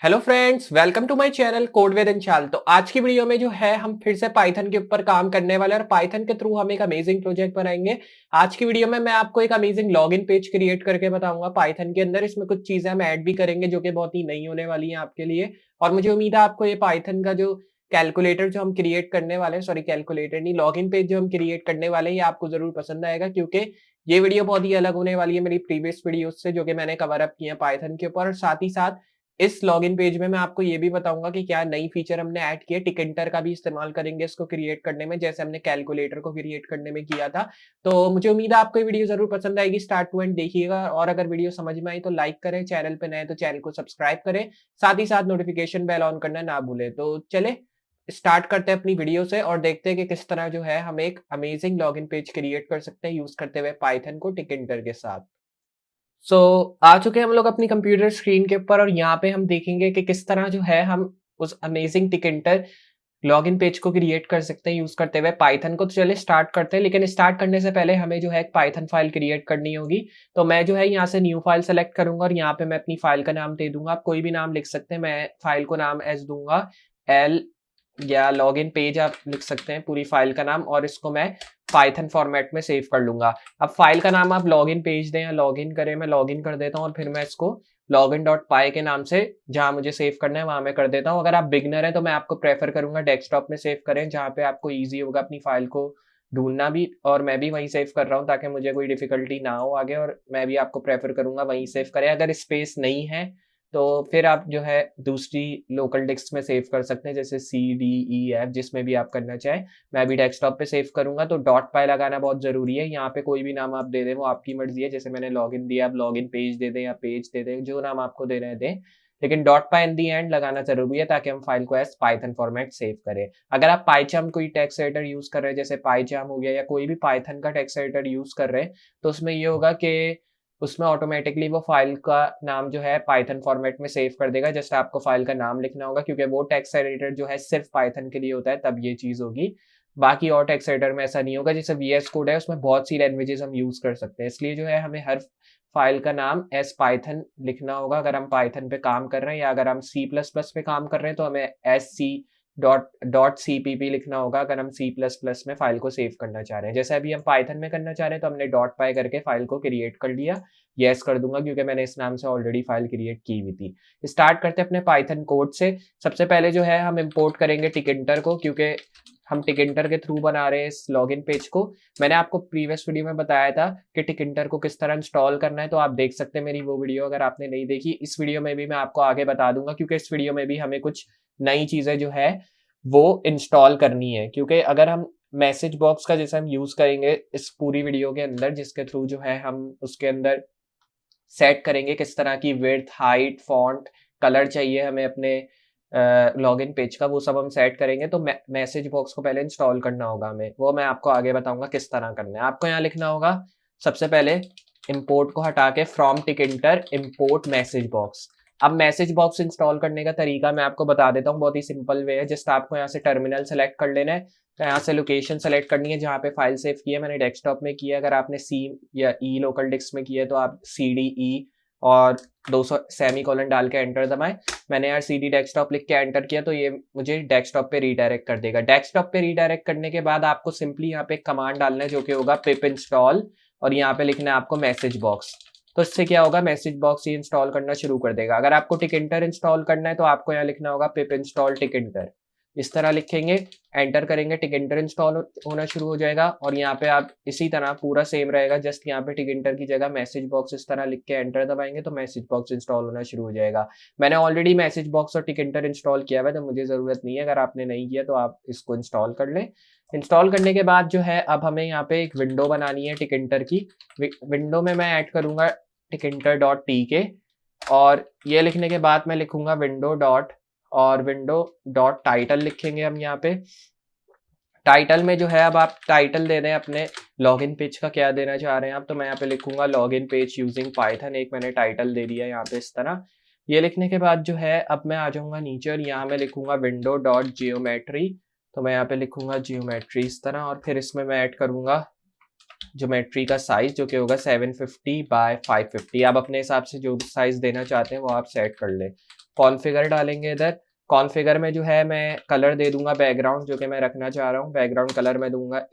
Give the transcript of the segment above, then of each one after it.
Hello friends, welcome to my channel code with Anshal. तो आज की वीडियो में जो है हम फिर से पाइथन के ऊपर काम करने वाले हैं और पाइथन के थ्रू हम एक अमेजिंग प्रोजेक्ट बनाएंगे। आज की वीडियो में मैं आपको एक अमेजिंग लॉगिन पेज क्रिएट करके बताऊंगा पाइथन के अंदर। इसमें कुछ चीजें हम ऐड भी करेंगे जो कि बहुत ही नई होने वाली है आपके लिए। और मुझे उम्मीद है आपको ये पाइथन का जो कैलकुलेटर जो हम क्रिएट करने वाले हैं, सॉरी कैलकुलेटर नहीं, लॉगिन पेज जो हम क्रिएट करने वाले हैं, ये आपको जरूर पसंद आएगा क्योंकि ये वीडियो बहुत ही अलग होने वाली है मेरी प्रीवियस वीडियो से जो कि मैंने कवर अप किए हैं पाइथन के ऊपर। और साथ ही साथ इस लॉगिन पेज में मैं आपको ये भी बताऊंगा कि क्या नई फीचर हमने ऐड की है। टिकेंटर का भी इस्तेमाल करेंगे इसको क्रिएट करने में, जैसे हमने कैलकुलेटर को क्रिएट करने में किया था। तो मुझे उम्मीद है आपको ये वीडियो जरूर पसंद आएगी, स्टार्ट टू एंड देखिएगा। और अगर वीडियो समझ में आई तो लाइक करें, चैनल पे नए तो चैनल को सब्सक्राइब करें, साथ ही साथ नोटिफिकेशन बेल ऑन करना ना भूलें। तो चले स्टार्ट करते हैं अपनी वीडियो से और देखते हैं कि किस तरह जो है हम एक अमेजिंग लॉगिन पेज क्रिएट कर सकते हैं यूज करते हुए पाइथन को टिकेंटर के साथ। आ चुके हैं हम लोग अपनी कंप्यूटर स्क्रीन के ऊपर और यहाँ पे हम देखेंगे कि किस तरह जो है हम उस अमेजिंग टिकेंटर लॉगिन पेज को क्रिएट कर सकते हैं यूज करते हुए पाइथन को। तो चलिए स्टार्ट करते हैं, लेकिन स्टार्ट करने से पहले हमें जो है एक पाइथन फाइल क्रिएट करनी होगी। तो मैं जो है यहाँ से न्यू फाइल सेलेक्ट करूंगा और यहाँ पे मैं अपनी फाइल का नाम दे दूंगा। आप कोई भी नाम लिख सकते हैं, मैं फाइल को नाम एस दूंगा, एल, या लॉगिन पेज आप लिख सकते हैं पूरी फाइल का नाम, और इसको मैं पाइथन फॉर्मेट में सेव कर लूंगा। अब फाइल का नाम आप लॉगिन पेज दें या लॉगिन करें, मैं लॉगिन कर देता हूँ और फिर मैं इसको लॉगिन डॉट पाई के नाम से जहां मुझे सेव करना है वहां मैं कर देता हूँ। अगर आप बिगनर हैं तो मैं आपको प्रेफर करूंगा डेस्कटॉप में सेव करें, जहां पे आपको ईजी होगा अपनी फाइल को ढूंढना भी। और मैं भी वहीं सेव कर रहा हूँ ताकि मुझे कोई डिफिकल्टी ना हो आगे, और मैं भी आपको प्रेफर करूंगा वहीं सेव करें। अगर स्पेस नहीं है तो फिर आप जो है दूसरी लोकल डिस्क में सेव कर सकते हैं, जैसे C, D, E, F, जिसमें भी आप करना चाहें। मैं भी डेस्कटॉप पे सेव करूंगा। तो डॉट पाई लगाना बहुत जरूरी है। यहाँ पे कोई भी नाम आप दे दें, वो आपकी मर्जी है। जैसे मैंने लॉगिन दिया, आप लॉगिन पेज दे दें या पेज दे दें, जो नाम आपको दे रहे हैं दें, लेकिन dot pi in the and लगाना जरूरी है ताकि हम फाइल को एज पाइथन फॉर्मेट सेव करें। अगर आप पाइचाम कोई टेक्स्ट एडिटर यूज कर रहे हैं, जैसे पाइचाम हो गया या कोई भी पाइथन का टेक्स्ट एडिटर यूज कर रहे हैं, तो उसमें ये होगा कि उसमें ऑटोमेटिकली वो फाइल का नाम जो है पाइथन फॉर्मेट में सेव कर देगा। जस्ट आपको फाइल का नाम लिखना होगा, क्योंकि वो टेक्स्ट एडिटर जो है सिर्फ पाइथन के लिए होता है, तब ये चीज होगी। बाकी और टेक्स्ट एडिटर में ऐसा नहीं होगा। जैसे VS कोड है, उसमें बहुत सी लैंग्वेजेस हम यूज कर सकते हैं, इसलिए जो है हमें हर फाइल का नाम एस पाइथन लिखना होगा अगर हम पाइथन पे काम कर रहे हैं, या अगर हम C++ पे काम कर रहे हैं तो हमें SC डॉट CPP लिखना होगा अगर हम C++ में फाइल को सेव करना चाह रहे हैं। जैसे अभी हम पाइथन में करना चाह रहे हैं तो हमने डॉट पाई करके फाइल को क्रिएट कर लिया। यस कर दूंगा क्योंकि मैंने इस नाम से ऑलरेडी फाइल क्रिएट की हुई थी। स्टार्ट करते हैं अपने पाइथन कोड से। सबसे पहले जो है हम इंपोर्ट करेंगे टिकेंटर को, क्योंकि हम टिकेंटर के थ्रू बना रहे हैं इस लॉगिन पेज को। मैंने आपको प्रीवियस वीडियो में बताया था कि टिकेंटर को किस तरह इंस्टॉल करना है, तो आप देख सकते हैं मेरी वो वीडियो अगर आपने नहीं देखी। इस वीडियो में भी मैं आपको आगे बता दूंगा, क्योंकि इस वीडियो में भी हमें कुछ नई चीजें जो है वो इंस्टॉल करनी है। क्योंकि अगर हम मैसेज बॉक्स का जैसे हम यूज करेंगे इस पूरी वीडियो के अंदर, जिसके थ्रू जो है हम उसके अंदर सेट करेंगे किस तरह की विड्थ, हाइट, फॉन्ट, कलर चाहिए हमें अपने लॉगिन पेज का, वो सब हम सेट करेंगे। तो मैसेज बॉक्स को पहले इंस्टॉल करना होगा हमें, वो मैं आपको आगे बताऊंगा किस तरह करना है। आपको यहाँ लिखना होगा सबसे पहले इंपोर्ट को हटा के from tkinter import message box. अब मैसेज बॉक्स इंस्टॉल करने का तरीका मैं आपको बता देता हूँ, बहुत ही सिंपल वे है। जस्ट आपको यहाँ से टर्मिनल सेलेक्ट कर लेना है, तो यहाँ से लोकेशन सेलेक्ट करनी है जहाँ पे फाइल सेव की है। मैंने डेस्कटॉप में किया, अगर आपने C या E लोकल डिस्क में किया है तो आप CD और 200 सेमी कॉलन डाल के एंटर दबाएं। मैंने यार CD डेस्कटॉप लिख के एंटर किया तो ये मुझे डेस्कटॉप पे रीडायरेक्ट कर देगा। डेस्कटॉप पे रीडायरेक्ट करने के बाद आपको सिंपली यहाँ पे कमांड डालना है जो कि होगा पिप इंस्टॉल, और यहाँ पे लिखना है आपको मैसेज बॉक्स। तो इससे क्या होगा, मैसेज बॉक्स ये इंस्टॉल करना शुरू कर देगा। अगर आपको टिकेंटर इंस्टॉल करना है तो आपको यहाँ लिखना होगा पिप इंस्टॉल टिकेंटर। इस तरह लिखेंगे, एंटर करेंगे, टिकेंटर इंस्टॉल होना शुरू हो जाएगा। और यहाँ पे आप इसी तरह पूरा सेम रहेगा, जस्ट यहाँ पे टिकेंटर की जगह मैसेज बॉक्स इस तरह लिख के एंटर दबाएंगे तो मैसेज बॉक्स इंस्टॉल होना शुरू हो जाएगा। मैंने ऑलरेडी मैसेज बॉक्स और टिकेंटर इंस्टॉल किया हुआ है तो मुझे जरूरत नहीं है। अगर आपने नहीं किया तो आप इसको इंस्टॉल कर लें। इंस्टॉल करने के बाद जो है अब हमें यहाँ पे एक विंडो बनानी है टिकेंटर की। विंडो में मैं ऐड करूंगा टिकेंटर डॉट टी और ये लिखने के बाद मैं लिखूंगा विंडो डॉट, और विंडो डॉट टाइटल लिखेंगे हम यहाँ पे। टाइटल में जो है अब आप टाइटल दे दें अपने लॉगिन पेज का, क्या देना चाह रहे हैं आप। तो मैं यहाँ पे लिखूंगा लॉगिन पेज यूजिंग पाइथन, एक मैंने टाइटल दे दिया यहाँ पे इस तरह। ये लिखने के बाद जो है अब मैं आ जाऊंगा नीचे और यहाँ मैं लिखूंगा विंडो डॉट जियोमेट्री। तो मैं यहाँ पे लिखूंगा जियोमेट्री इस तरह, और फिर इसमें मैं ऐड करूंगा ज्योमेट्री का साइज जो कि होगा 750 बाय 550। आप अपने हिसाब से जो साइज देना चाहते हैं वो आप सेट कर लें। कॉन्फ़िगर डालेंगे इधर। कॉन्फ़िगर में जो है मैं कलर दे दूंगा बैकग्राउंड, जो कि मैं रखना चाह रहा हूँ। बैकग्राउंड कलर मैं दूंगा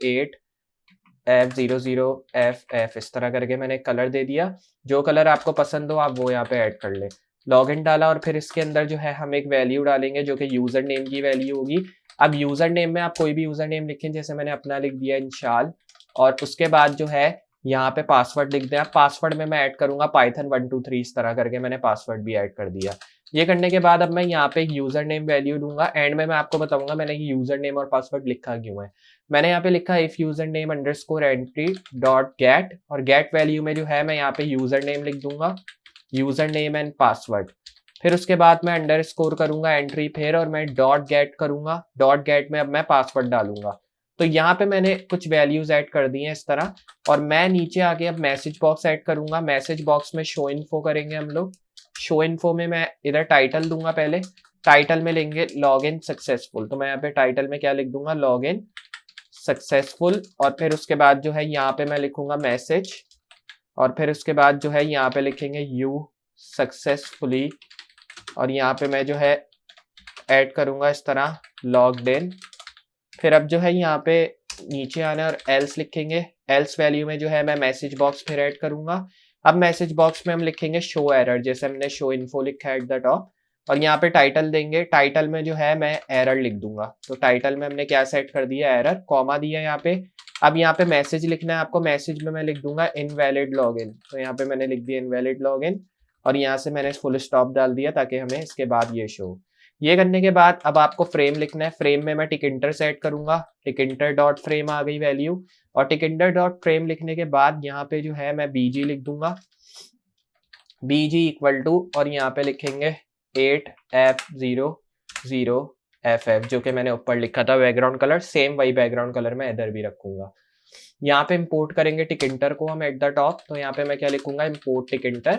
8F00FF, इस तरह करके मैंने कलर दे दिया। जो कलर आपको पसंद हो आप वो यहाँ पे ऐड कर लें। लॉगिन डाला और फिर इसके अंदर जो है हम एक वैल्यू डालेंगे जो कि यूजर नेम की वैल्यू होगी। अब यूजर नेम में आप कोई भी यूजर नेम लिखें, जैसे मैंने अपना लिख दिया इंशाल, और उसके बाद जो है यहाँ पे पासवर्ड लिख दें। पासवर्ड में मैं ऐड करूंगा पाइथन 123, इस तरह करके मैंने पासवर्ड भी ऐड कर दिया। ये करने के बाद अब मैं यहाँ पे एक यूजर नेम वैल्यू दूंगा। एंड में मैं आपको बताऊंगा मैंने ये यूजर नेम और पासवर्ड लिखा क्यों है। मैंने यहाँ पे लिखा if user name underscore entry dot gate, और गेट वैल्यू में जो है मैं यहाँ पे यूजर नेम लिख दूंगा, यूजर नेम एंड पासवर्ड। फिर उसके बाद मैं अंडरस्कोर करूंगा एंट्री फिर, और मैं डॉट गेट करूंगा। डॉट गेट में अब मैं पासवर्ड डालूंगा। तो यहाँ पे मैंने कुछ वैल्यूज ऐड कर दी हैं इस तरह। और मैं नीचे आके अब मैसेज बॉक्स ऐड करूंगा। मैसेज बॉक्स में शो इन्फो करेंगे हम लोग। शो इन्फो में मैं इधर टाइटल दूंगा। पहले टाइटल में लेंगे लॉग इन सक्सेसफुल, तो मैं यहाँ पे टाइटल में क्या लिख दूंगा, लॉग इन सक्सेसफुल। और फिर उसके बाद जो है यहाँ पे मैं लिखूंगा मैसेज, और फिर उसके बाद जो है यहाँ पे लिखेंगे यू सक्सेसफुली, और यहाँ पे मैं जो है ऐड करूंगा इस तरह लॉग्ड इन। फिर अब जो है यहाँ पे नीचे आना और एल्स लिखेंगे। एल्स वैल्यू में जो है मैं मैसेज बॉक्स फिर ऐड करूंगा। अब मैसेज बॉक्स में हम लिखेंगे शो एरर, जैसे हमने शो इन्फो लिखा है एट द टॉप। और यहाँ पे टाइटल देंगे। टाइटल में जो है मैं एरर लिख दूंगा। तो टाइटल में हमने क्या सेट कर दिया, एरर, कॉमा दिया यहाँ पे। अब यहाँ पे मैसेज लिखना है आपको। मैसेज में मैं लिख दूंगा इनवैलिड लॉगिन, तो यहाँ पे मैंने लिख दिया इनवैलिड लॉगिन, और यहाँ से मैंने फुल स्टॉप डाल दिया ताकि हमें इसके बाद ये शो। ये करने के बाद अब आपको फ्रेम लिखना है। फ्रेम में मैं टिकिंटर सेट करूंगा। टिकिंटर डॉट फ्रेम आ गई वैल्यू, और टिकिंटर डॉट फ्रेम लिखने के बाद यहाँ पे जो है मैं बीजी लिख दूंगा, बीजी इक्वल टू, और यहाँ पे लिखेंगे 8F00FF, जो कि मैंने ऊपर लिखा था बैकग्राउंड कलर। सेम वही बैकग्राउंड कलर मैं इधर भी रखूंगा। यहाँ पे इंपोर्ट करेंगे टिकिंटर को हम एट द टॉप। तो यहाँ पे मैं क्या लिखूंगा, इंपोर्ट टिकिंटर,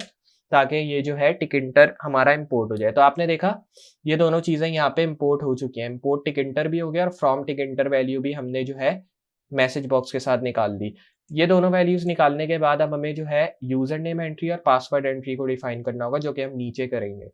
ताकि ये जो है टिकिंटर हमारा इंपोर्ट हो जाए। तो आपने देखा ये दोनों चीजें यहाँ पे इंपोर्ट हो चुकी हैं। इंपोर्ट टिकिंटर भी हो गया और फ्रॉम टिकिंटर वैल्यू भी हमने जो है मैसेज बॉक्स के साथ निकाल दी। ये दोनों वैल्यूज निकालने के बाद अब हमें जो है यूजर नेम एंट्री और पासवर्ड एंट्री को डिफाइन करना होगा, जो कि हम नीचे करेंगे।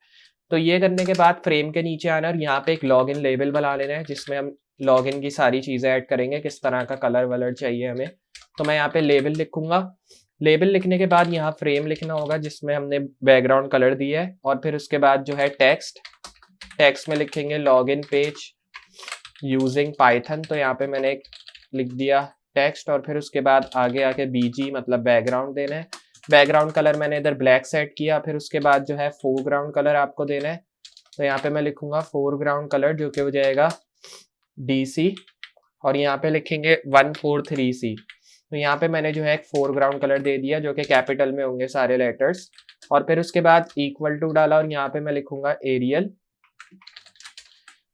तो ये करने के बाद फ्रेम के नीचे आना और यहाँ पे एक लॉग इन लेबल बना लेना है, जिसमें हम लॉग इन की सारी चीजें ऐड करेंगे, किस तरह का कलर वलर चाहिए हमें। तो मैं यहाँ पे लेबल लिखूंगा। लेबल लिखने के बाद यहाँ फ्रेम लिखना होगा जिसमें हमने बैकग्राउंड कलर दिया है, और फिर उसके बाद जो है टेक्स्ट, टेक्स्ट में लिखेंगे log in page using Python. तो यहाँ पे मैंने लिख दिया टेक्स्ट, और फिर उसके बाद आगे आके बीजी मतलब बैकग्राउंड देना है। बैकग्राउंड कलर मैंने इधर ब्लैक सेट किया। फिर उसके बाद जो है फोरग्राउंड कलर आपको देना है। तो यहाँ पे मैं लिखूंगा फोरग्राउंड कलर, जो कि हो जाएगा DC, और यहाँ पे लिखेंगे 143C। तो यहाँ पे मैंने जो है एक फोरग्राउंड कलर दे दिया, जो कि कैपिटल में होंगे सारे लेटर्स। और फिर उसके बाद इक्वल टू डाला, और यहाँ पे मैं लिखूंगा एरियल।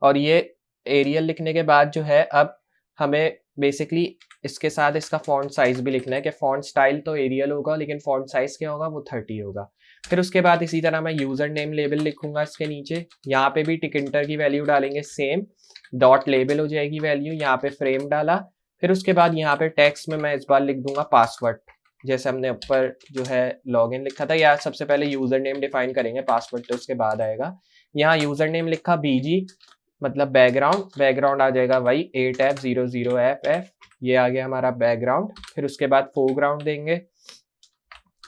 और ये एरियल लिखने के बाद जो है अब हमें बेसिकली इसके साथ इसका फॉन्ट साइज भी लिखना है, कि फॉन्ट स्टाइल तो एरियल होगा लेकिन फॉन्ट साइज क्या होगा, वो 30 होगा। फिर उसके बाद इसी तरह मैं यूजर नेम लेबल लिखूंगा इसके नीचे। यहाँ पे भी टिकिंटर की वैल्यू डालेंगे सेम, डॉट लेबल हो जाएगी वैल्यू। यहाँ पे फ्रेम डाला। फिर उसके बाद यहाँ पे टेक्स्ट में मैं इस बार लिख दूंगा पासवर्ड, जैसे हमने ऊपर जो है लॉगिन लिखा था। या सबसे पहले यूजर नेम डिफाइन करेंगे, पासवर्ड तो उसके बाद आएगा। यहाँ यूजर नेम लिखा बीजी मतलब बैकग्राउंड, बैकग्राउंड आ जाएगा वही 8F00FF, ये आ गया हमारा बैकग्राउंड। फिर उसके बाद फोरग्राउंड देंगे,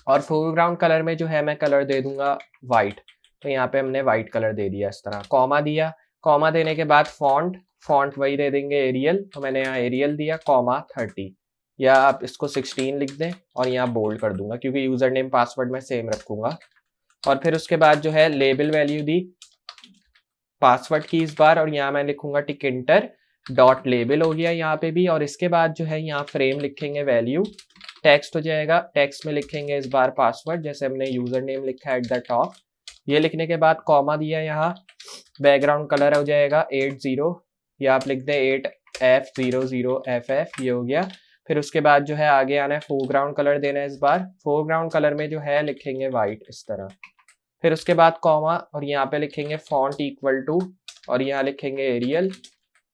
और फोरग्राउंड कलर में जो है मैं कलर दे दूंगा वाइट। तो यहाँ पे हमने वाइट कलर दे दिया इस तरह। कॉमा दिया, कॉमा देने के बाद फॉन्ट, फॉन्ट वही दे देंगे एरियल। तो मैंने यहाँ एरियल दिया, कॉमा 30, या आप इसको 16 लिख दें, और यहाँ बोल्ड कर दूंगा क्योंकि यूजर नेम पासवर्ड मैं सेम रखूंगा। और फिर उसके बाद जो है लेबल वैल्यू दी पासवर्ड की इस बार, और यहाँ मैं लिखूंगा टिकिंटर डॉट लेबल हो गया यहाँ पे भी। और इसके बाद जो है यहाँ फ्रेम लिखेंगे वैल्यू, टेक्स्ट हो जाएगा, टेक्स्ट में लिखेंगे इस बार पासवर्ड, जैसे हमने यूजर नेम लिखा है एट द टॉप। ये लिखने के बाद कॉमा दिया यहाँ, बैकग्राउंड कलर हो जाएगा 80, या आप लिख दें 8F00FF, ये हो गया। फिर उसके बाद जो है आगे आना है, फोरग्राउंड कलर देना है इस बार। फोरग्राउंड कलर में जो है लिखेंगे वाइट इस तरह। फिर उसके बाद कॉमा, और यहाँ पे लिखेंगे फॉन्ट इक्वल टू, और यहाँ लिखेंगे एरियल,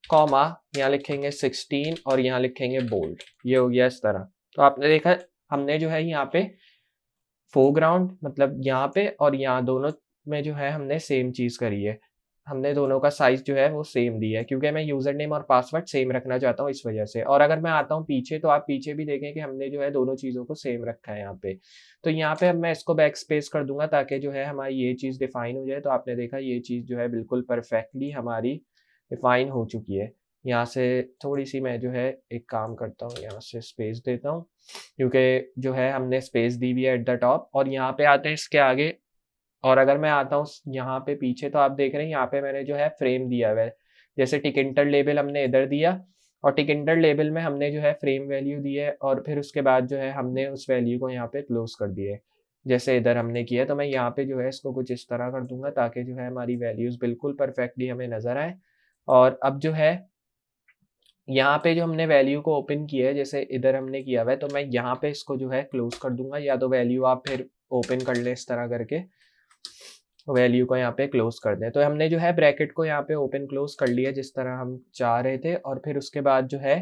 कॉमा, यहाँ लिखेंगे 16, और यहाँ लिखेंगे बोल्ड। ये हो गया इस तरह। तो आपने देखा हमने जो है यहाँ पे फोरग्राउंड मतलब यहाँ पे और यहाँ दोनों में जो है हमने सेम चीज़ करी है, हमने दोनों का साइज़ जो है वो सेम दिया है, क्योंकि मैं यूज़र नेम और पासवर्ड सेम रखना चाहता हूँ इस वजह से। और अगर मैं आता हूँ पीछे, तो आप पीछे भी देखें कि हमने जो है दोनों चीज़ों को सेम रखा है यहाँ पे। तो यहाँ पे अब मैं इसको बैक स्पेस कर दूँगा ताकि जो है हमारी ये चीज़ डिफ़ाइन हो जाए। तो आपने देखा ये चीज़ जो है बिल्कुल परफेक्टली हमारी डिफ़ाइन हो चुकी है। यहाँ से थोड़ी-सी मैं जो है एक काम करता हूँ, यहाँ से स्पेस देता हूँ, क्योंकि जो है हमने स्पेस दी हुई है एट द टॉप। और यहाँ पे आते हैं इसके आगे, और अगर मैं आता हूँ यहाँ पे पीछे, तो आप देख रहे हैं यहाँ पे मैंने जो है फ्रेम दिया हुआ है। जैसे टिकइंटर लेबल हमने इधर दिया, और टिकइंटर लेबल में हमने जो है फ्रेम वैल्यू दी है, और फिर उसके बाद जो है हमने उस वैल्यू को यहाँ पे क्लोज कर दिया है, जैसे इधर हमने किया। तो मैं यहाँ पे जो है इसको कुछ इस तरह कर दूंगा ताकि जो है हमारी वैल्यूज बिल्कुल परफेक्टली हमें नजर आए। और अब जो है यहाँ पे जो हमने वैल्यू को ओपन किया है, जैसे इधर हमने किया हुआ है, तो मैं यहाँ पे इसको जो है क्लोज कर दूंगा, या तो वैल्यू आप फिर ओपन कर लें इस तरह करके, वैल्यू को यहाँ पे क्लोज कर दें। तो हमने जो है ब्रैकेट को यहाँ पे ओपन क्लोज कर लिया जिस तरह हम चाह रहे थे। और फिर उसके बाद जो है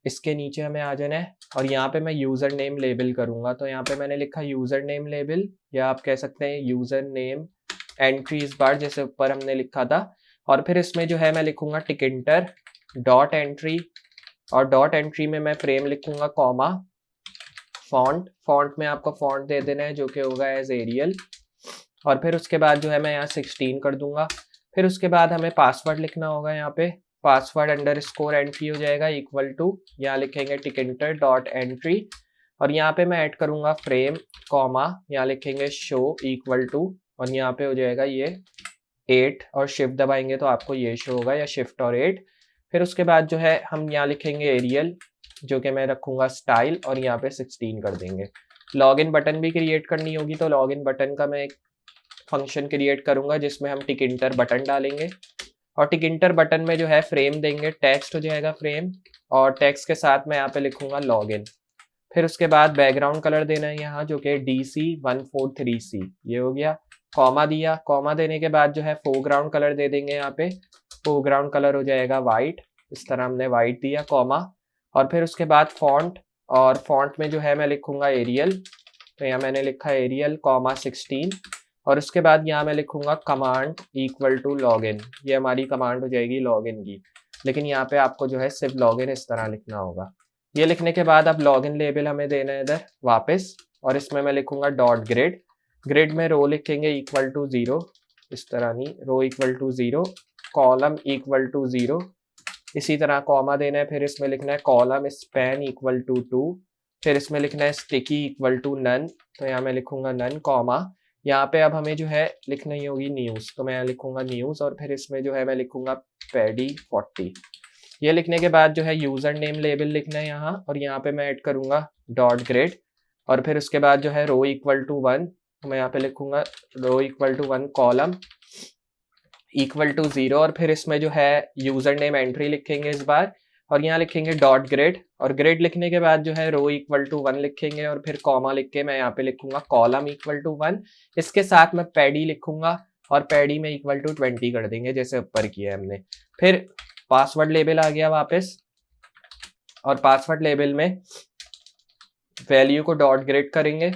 इसके नीचे हमें आ जाना है, और यहाँ पे मैं यूजर नेम लेबल करूंगा। तो यहाँ पे मैंने लिखा यूजर नेम लेबल, या आप कह सकते हैं यूजर नेम एंट्री इस बार, जैसे ऊपर हमने लिखा था। और फिर इसमें जो है मैं लिखूंगा टिकइंटर डॉट एंट्री, और डॉट एंट्री में मैं फ्रेम लिखूंगा कॉमा फॉन्ट में आपको फॉन्ट दे देना है जो कि होगा एज एरियल। और फिर उसके बाद जो है मैं यहाँ 16 कर दूंगा। फिर उसके बाद हमें पासवर्ड लिखना होगा, यहाँ पे पासवर्ड अंडरस्कोर एंट्री हो जाएगा इक्वल टू, यहाँ लिखेंगे टिकइंटर डॉट एंट्री, और यहाँ पे मैं ऐड करूंगा फ्रेम कॉमा, यहाँ लिखेंगे शो इक्वल टू, और यहाँ पे हो जाएगा ये 8, और शिफ्ट दबाएंगे तो आपको ये शो होगा, या शिफ्ट और 8। फिर उसके बाद जो है हम यहाँ लिखेंगे एरियल, जो कि मैं रखूंगा स्टाइल, और यहाँ पे 16 कर देंगे। लॉगिन बटन भी क्रिएट करनी होगी, तो लॉगिन बटन का मैं एक फंक्शन क्रिएट करूंगा जिसमें हम टिकइंटर बटन डालेंगे, और टिकइंटर बटन में जो है फ्रेम देंगे, टेक्स्ट हो जाएगा फ्रेम, और टेक्स्ट के साथ मैं यहाँ पे लिखूंगा लॉगिन। फिर उसके बाद बैकग्राउंड कलर देना है यहाँ, जो कि DC143C, ये हो गया। कॉमा दिया, कॉमा देने के बाद जो है फोरग्राउंड कलर दे देंगे, यहाँ पे फोरग्राउंड कलर हो जाएगा वाइट, इस तरह हमने वाइट दिया कॉमा। और फिर उसके बाद फॉन्ट, और फॉन्ट में जो है मैं लिखूंगा एरियल, तो यहाँ मैंने लिखा एरियल कॉमा 16, और उसके बाद यहाँ मैं लिखूंगा कमांड इक्वल टू लॉगिन, ये हमारी कमांड हो जाएगी लॉगिन की, लेकिन यहाँ पे आपको जो है सिर्फ लॉगिन इस तरह लिखना होगा। ये लिखने के बाद अब लॉगिन लेबल हमें देना है इधर वापस, और इसमें मैं लिखूंगा डॉट ग्रिड, ग्रिड में रो लिखेंगे इक्वल टू 0, इस तरह नहीं, row equal to 0, column equal to 0, इसी तरह कॉमा देना है। फिर इसमें लिखना है कॉलम स्पैन इक्वल टू 2, फिर इसमें लिखना है स्टिकी इक्वल टू नन, तो यहाँ मैं लिखूंगा नन कॉमा। यहाँ पे अब हमें जो है लिखनी होगी न्यूज़, तो मैं यहाँ लिखूंगा न्यूज़, और फिर इसमें जो है मैं लिखूंगा पैडी 40। ये लिखने के बाद जो है यूजर नेम लेबल लिखना है यहाँ, और यहाँ पे मैं ऐड करूंगा डॉट ग्रेड, और फिर उसके बाद जो है रो इक्वल टू 1, तो मैं यहाँ पे लिखूंगा row equal to 1 column equal to 0, और फिर इसमें जो है यूजर नेम एंट्री लिखेंगे इस बार, और यहाँ लिखेंगे डॉट ग्रेड, और ग्रेड लिखने के बाद जो है रो इक्वल टू 1 लिखेंगे, और फिर कॉमा लिख के मैं यहाँ पे लिखूंगा कॉलम इक्वल टू 1, इसके साथ मैं पैडी लिखूंगा, और पैडी में इक्वल टू 20 कर देंगे जैसे ऊपर किया हमने। फिर पासवर्ड लेबल आ गया वापस, और पासवर्ड लेबल में वैल्यू को डॉट ग्रेड करेंगे,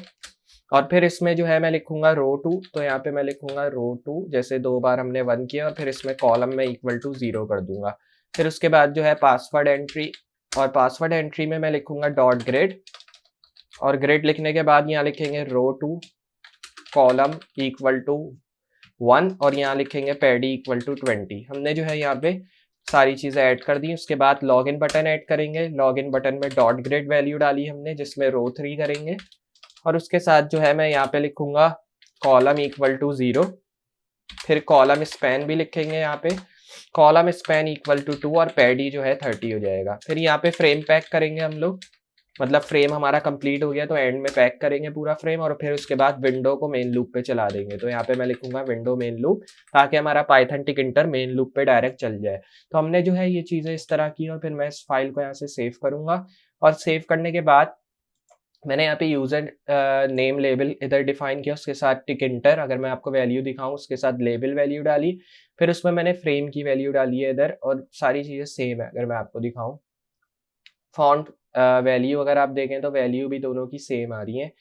और फिर इसमें जो है मैं लिखूंगा रो 2, तो यहाँ पे मैं लिखूंगा रो 2, जैसे 2 बार हमने 1 किया, और फिर इसमें कॉलम में इक्वल टू 0 कर दूंगा। फिर उसके बाद जो है पासवर्ड एंट्री, और पासवर्ड एंट्री में मैं लिखूंगा डॉट ग्रेड, और ग्रेड लिखने के बाद यहाँ लिखेंगे रो 2 कॉलम इक्वल टू 1, और यहाँ लिखेंगे पैडी इक्वल टू 20। हमने जो है यहाँ पे सारी चीज़ें ऐड कर दी। उसके बाद लॉगिन बटन ऐड करेंगे, लॉगिन बटन में डॉट ग्रेड वैल्यू डाली हमने जिसमें रो 3 करेंगे, और उसके साथ जो है मैं यहाँ पे लिखूंगा कॉलम इक्वल टू 0, फिर कॉलम स्पैन भी लिखेंगे यहाँ पे, कॉलम स्पैन इक्वल टू 2, और पैडी जो है 30 हो जाएगा। फिर यहाँ पे फ्रेम पैक करेंगे हम लोग, मतलब फ्रेम हमारा कंप्लीट हो गया तो एंड में पैक करेंगे पूरा फ्रेम, और फिर उसके बाद विंडो को मेन लूप पे चला देंगे। तो यहाँ पे मैं लिखूंगा विंडो मेन लूप, ताकि हमारा पाइथन टिकइंटर मेन लूप पे डायरेक्ट चल जाए। तो हमने जो है ये चीज़ें इस तरह की, और फिर मैं इस फाइल को यहाँ से सेव करूंगा, और सेव करने के बाद मैंने यहाँ पे यूजर नेम लेबल इधर डिफाइन किया, उसके साथ टिकइंटर, अगर मैं आपको वैल्यू दिखाऊं उसके साथ लेबल वैल्यू डाली, फिर उसमें मैंने फ्रेम की वैल्यू डाली है इधर, और सारी चीज़ें सेम है। अगर मैं आपको दिखाऊं फॉन्ट वैल्यू अगर आप देखें तो वैल्यू भी दोनों की सेम आ रही है।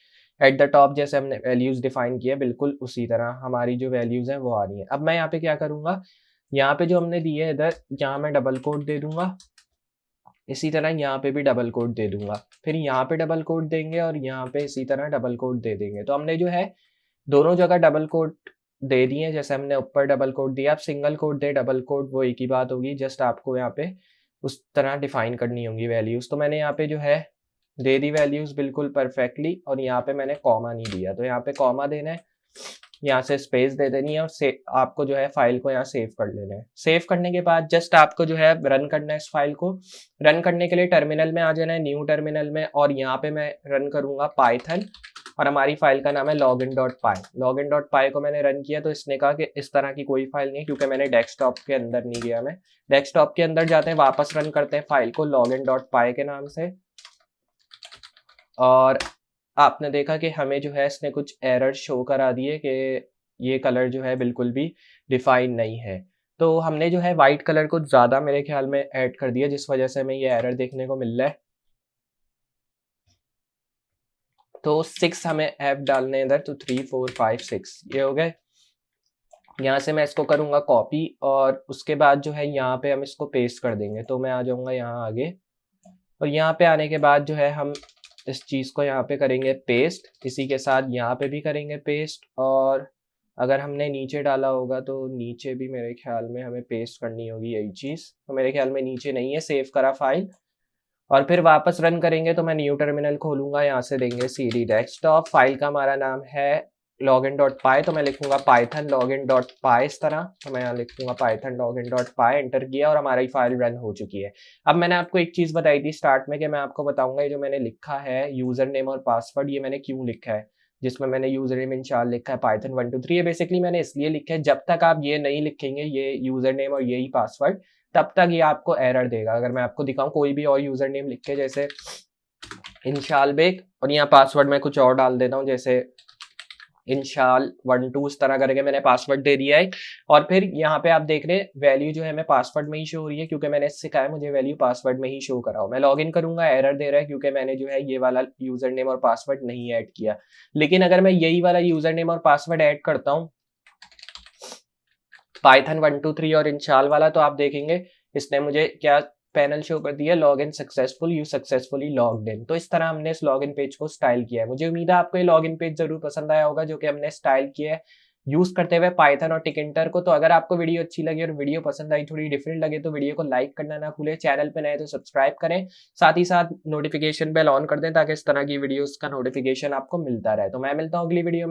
एट द टॉप जैसे हमने वैल्यूज डिफाइन किया बिल्कुल उसी तरह हमारी जो वैल्यूज हैं वो आ रही हैं। अब मैं यहाँ पे क्या करूँगा, यहाँ पे जो हमने दिए है इधर, यहाँ मैं डबल कोट दे दूंगा, इसी तरह यहाँ पे भी डबल कोट दे दूंगा, फिर यहाँ पे डबल कोट देंगे और यहाँ पे इसी तरह डबल कोट दे देंगे। तो हमने जो है दोनों जगह डबल कोट दे दिए, जैसे हमने ऊपर डबल कोट दिया, आप सिंगल कोट दे डबल कोट वो एक ही बात होगी, जस्ट आपको यहाँ पे उस तरह डिफाइन करनी होगी वैल्यूज। तो मैंने यहाँ पे जो है दे दी वैल्यूज बिल्कुल परफेक्टली, और यहाँ पे मैंने कॉमा नहीं दिया, तो यहाँ पे कॉमा देना है, यहाँ से स्पेस दे देनी है, और आपको जो है फाइल को यहाँ सेव कर लेना है। सेव करने के बाद जस्ट आपको जो है रन करना है इस फाइल को। रन करने के लिए टर्मिनल में आ जाना है, न्यू टर्मिनल में, और यहाँ पे मैं रन करूंगा पाइथन, और हमारी फाइल का नाम है login.py। login.py को मैंने रन किया तो इसने कहा कि इस तरह की कोई फाइल नहीं, क्योंकि मैंने डेस्कटॉप के अंदर नहीं गया। मैं डेस्कटॉप के अंदर जाते हैं, वापस रन करते हैं फाइल को login.py के नाम से, और आपने देखा कि हमें जो है इसने कुछ एरर शो करा दिए कि ये कलर जो है बिल्कुल भी डिफाइन नहीं है। तो हमने जो है वाइट कलर को ज़्यादा मेरे ख्याल में ऐड कर दिया, जिस वजह से हमें ये एरर देखने को मिल रहा है। तो 6 हमें ऐप डालने इधर, तो 3 4 5 6 ये हो गए। यहाँ से मैं इसको करूँगा कॉपी, और उसके बाद जो है यहाँ पे हम इसको पेस्ट कर देंगे। तो मैं आ जाऊँगा यहाँ आगे, और यहाँ पे आने के बाद जो है हम इस चीज़ को यहाँ पे करेंगे पेस्ट, इसी के साथ यहाँ पे भी करेंगे पेस्ट, और अगर हमने नीचे डाला होगा तो नीचे भी मेरे ख्याल में हमें पेस्ट करनी होगी यही चीज़। तो मेरे ख्याल में नीचे नहीं है, सेव करा फाइल, और फिर वापस रन करेंगे। तो मैं न्यू टर्मिनल खोलूंगा, यहाँ से देंगे cd डेस्कटॉप, फाइल का हमारा नाम है login.py, तो मैं लिखूंगा python login.py इस तरह। तो मैं यहाँ लिखूंगा python login.py, एंटर किया और हमारी फाइल रन हो चुकी है। अब मैंने आपको एक चीज़ बताई थी स्टार्ट में कि मैं आपको बताऊंगा ये जो मैंने लिखा है यूज़र नेम और पासवर्ड, ये मैंने क्यों लिखा है, जिसमें मैंने यूज़र नेम इंशाल लिखा है python 1 2 3। ये बेसिकली मैंने इसलिए लिखा है, जब तक आप ये नहीं लिखेंगे ये यूज़र नेम और यही पासवर्ड, तब तक ये आपको एरर देगा। अगर मैं आपको दिखाऊं कोई भी और यूज़र नेम लिख के, जैसे इंशाल बेग, और यहाँ पासवर्ड मैं कुछ और डाल देता हूँ, जैसे इंशाल 1 2, इस तरह करके मैंने पासवर्ड दे दिया है। और फिर यहाँ पे आप देख रहे हैं वैल्यू जो है मैं पासवर्ड में ही शो हो रही है, क्योंकि मैंने इससे कहा है मुझे वैल्यू पासवर्ड में ही शो कराओ। मैं लॉगिन करूंगा, एरर दे रहा है क्योंकि मैंने जो है ये वाला यूज़र नेम और पासवर्ड नहीं ऐड किया। लेकिन अगर मैं यही वाला यूज़र नेम और पासवर्ड ऐड करता हूँ पाइथन 1 2 3 और इंशाल वाला, तो आप देखेंगे इसने मुझे क्या पैनल शो कर दिया, log in successful, you successfully logged in. तो इस तरह हमने इस लॉग इन पेज को स्टाइल किया है। मुझे उम्मीद है आपको ये लॉग इन पेज जरूर पसंद आया होगा, जो कि हमने स्टाइल किया है यूज करते हुए पाइथन और टिकिंटर को। तो अगर आपको वीडियो अच्छी लगी और वीडियो पसंद आई, थोड़ी डिफरेंट लगे, तो वीडियो को लाइक करना ना भूलें, चैनल पे नए तो सब्सक्राइब करें, साथ ही साथ नोटिफिकेशन बेल ऑन कर दें ताकि इस तरह की वीडियोस का नोटिफिकेशन आपको मिलता रहे। तो मैं मिलता हूँ अगली वीडियो में।